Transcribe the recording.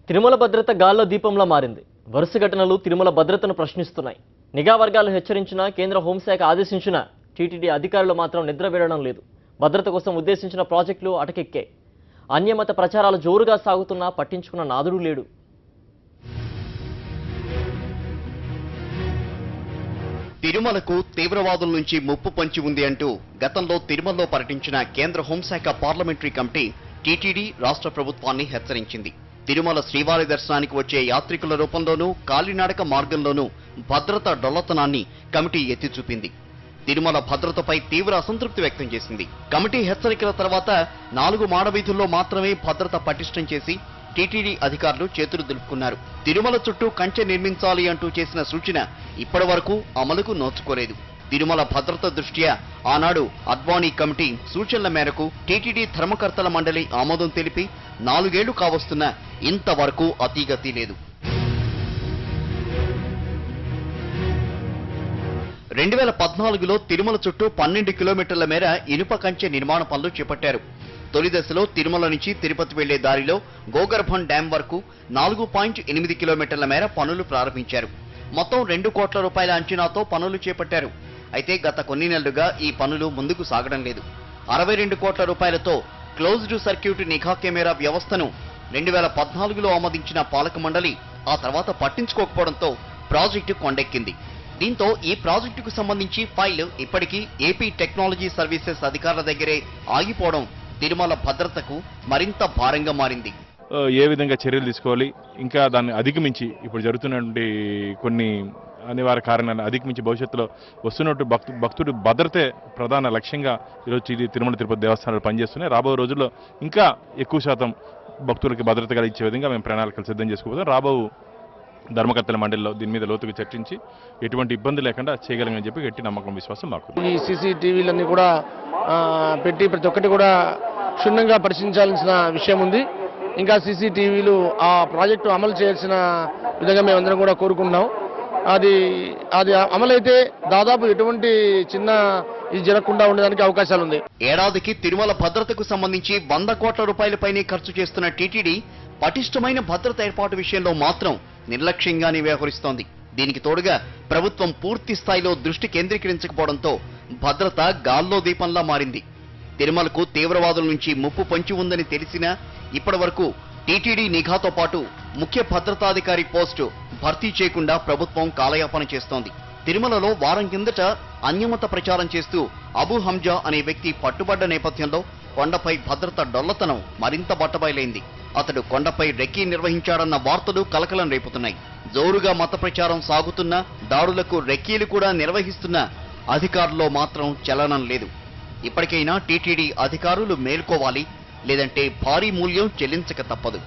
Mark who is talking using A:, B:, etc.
A: తిరుమల భద్రత గాల్లో దీపంలా మారింది. వరుస ఘటనలు తిరుమల భద్రతను ప్రశ్నిస్తున్నాయి. నిఘా వర్గాలు హెచ్చరించినా, కేంద్ర హోంశాఖ ఆదేశించినా టీటీడీ అధికారులు మాత్రం నిద్ర వీడడం లేదు. భద్రత కోసం ఉద్దేశించిన ప్రాజెక్టులు అటకెక్కాయి. అన్యమత ప్రచారాలు జోరుగా సాగుతున్నా పట్టించుకున్న నాదుడు లేడు.
B: తిరుమలకు తీవ్రవాదుల నుంచి ముప్పు పొంచి ఉంది అంటూ గతంలో తిరుమలలో పర్యటించిన కేంద్ర హోంశాఖ పార్లమెంటరీ కమిటీ టీటీడీ రాష్ట్ర ప్రభుత్వాన్ని హెచ్చరించింది. తిరుమల శ్రీవారి దర్శనానికి వచ్చే యాత్రికుల రూపంలోనూ, కాలినడక మార్గంలోనూ భద్రత డొల్లతనాన్ని కమిటీ ఎత్తి చూపింది. తిరుమల భద్రతపై తీవ్ర అసంతృప్తి వ్యక్తం చేసింది. కమిటీ హెచ్చరికల తర్వాత 4 మాడవీధుల్లో మాత్రమే భద్రత పటిష్టం చేసి టీటీడీ అధికారులు చేతులు దులుపుకున్నారు. తిరుమల చుట్టూ కంచె నిర్మించాలి అంటూ చేసిన సూచన ఇప్పటి వరకు అమలుకు నోచుకోలేదు. తిరుమల భద్రత దృష్ట్యా ఆనాడు అద్వానీ కమిటీ సూచనల మేరకు టీటీడీ ధర్మకర్తల మండలి ఆమోదం తెలిపి 4 ఏళ్లు కావస్తున్నా ఇంతవరకు అతీగతి లేదు. 2014లో తిరుమల చుట్టూ 12 కిలోమీటర్ల మేర ఇనుప కంచె నిర్మాణ పనులు చేపట్టారు. తొలి దశలో తిరుమల నుంచి తిరుపతి వెళ్లే దారిలో గోగర్భం డ్యాం వరకు 4.8 కిలోమీటర్ల మేర పనులు ప్రారంభించారు. మొత్తం 2 కోట్ల రూపాయల అంచనాతో పనులు చేపట్టారు. అయితే గత కొన్ని నెలలుగా ఈ పనులు ముందుకు సాగడం లేదు. 62 కోట్ల రూపాయలతో క్లోజ్డ్ సర్క్యూట్ నిఘా కెమెరా వ్యవస్థను 2014లో ఆమోదించిన పాలక మండలి ఆ తర్వాత పట్టించుకోకపోవడంతో ప్రాజెక్టు కొండెక్కింది. దీంతో ఈ ప్రాజెక్టుకు సంబంధించి ఫైల్ ఇప్పటికీ ఏపీ టెక్నాలజీ సర్వీసెస్ అధికారుల దగ్గరే ఆగిపోవడం తిరుమల భద్రతకు మరింత భారంగా మారింది.
C: ఏ విధంగా చర్యలు తీసుకోవాలి, ఇంకా దాన్ని అధిగమించి ఇప్పుడు జరుగుతున్నటువంటి కొన్ని అనివార్య కారణాలను అధిగమించి భవిష్యత్తులో వస్తున్నటువంటి భక్తుడి భద్రతే ప్రధాన లక్ష్యంగా ఈరోజు తిరుమల తిరుపతి దేవస్థానాలు పనిచేస్తున్నాయి. రాబోయే రోజుల్లో ఇంకా ఎక్కువ శాతం భక్తులకి భద్రత కలిగించే విధంగా మేము ప్రణాళికలు సిద్ధం చేసుకోబోతాం. రాబో ధర్మకర్తల మండలిలో దీని మీద లోతుగా చర్చించి ఎటువంటి ఇబ్బంది లేకుండా చేయగలమని చెప్పి గట్టి నమ్మకం, విశ్వాసం మాకు.
D: ఈ సీసీటీవీలన్నీ కూడా పెట్టి ప్రతి ఒక్కటి కూడా క్షుణ్ణంగా పరిశీలించాల్సిన విషయం ఉంది. ఇంకా సీసీటీవీలు ఆ ప్రాజెక్టు అమలు చేయాల్సిన విధంగా మేమందరం కూడా కోరుకుంటున్నాం. అది అమలైతే దాదాపు ఎటువంటి చిన్న ఇది జరగకుండా ఉండడానికి అవకాశాలు ఉంది.
B: ఏడాదికి తిరుమల భద్రతకు సంబంధించి 100 కోట్ల రూపాయల పైనే ఖర్చు చేస్తున్న టీటీడీ పటిష్టమైన భద్రత ఏర్పాటు విషయంలో మాత్రం నిర్లక్ష్యంగానే వ్యవహరిస్తోంది. దీనికి తోడుగా ప్రభుత్వం పూర్తి స్థాయిలో దృష్టి కేంద్రీకరించకపోవడంతో భద్రత గాల్లో దీపంలా మారింది. తిరుమలకు తీవ్రవాదుల నుంచి ముప్పు పొంచి ఉందని తెలిసినా ఇప్పటి వరకు టీటీడీ నిఘాతో పాటు ముఖ్య భద్రతాధికారి పోస్టు భర్తీ చేయకుండా ప్రభుత్వం కాలయాపన చేస్తోంది. తిరుమలలో వారం కిందట అన్యమత ప్రచారం చేస్తూ అబూ హంజా అనే వ్యక్తి పట్టుబడ్డ నేపథ్యంలో కొండపై భద్రత డొల్లతనం మరింత బట్టబయలైంది. అతడు కొండపై రెక్కీ నిర్వహించాడన్న వార్తలు కలకలం రేపుతున్నాయి. జోరుగా మత ప్రచారం సాగుతున్నా, దాడులకు రెక్కీలు కూడా నిర్వహిస్తున్నా అధికారుల్లో మాత్రం చలనం లేదు. ఇప్పటికైనా టీటీడీ అధికారులు మేల్కోవాలి, లేదంటే భారీ మూల్యం చెల్లించక తప్పదు.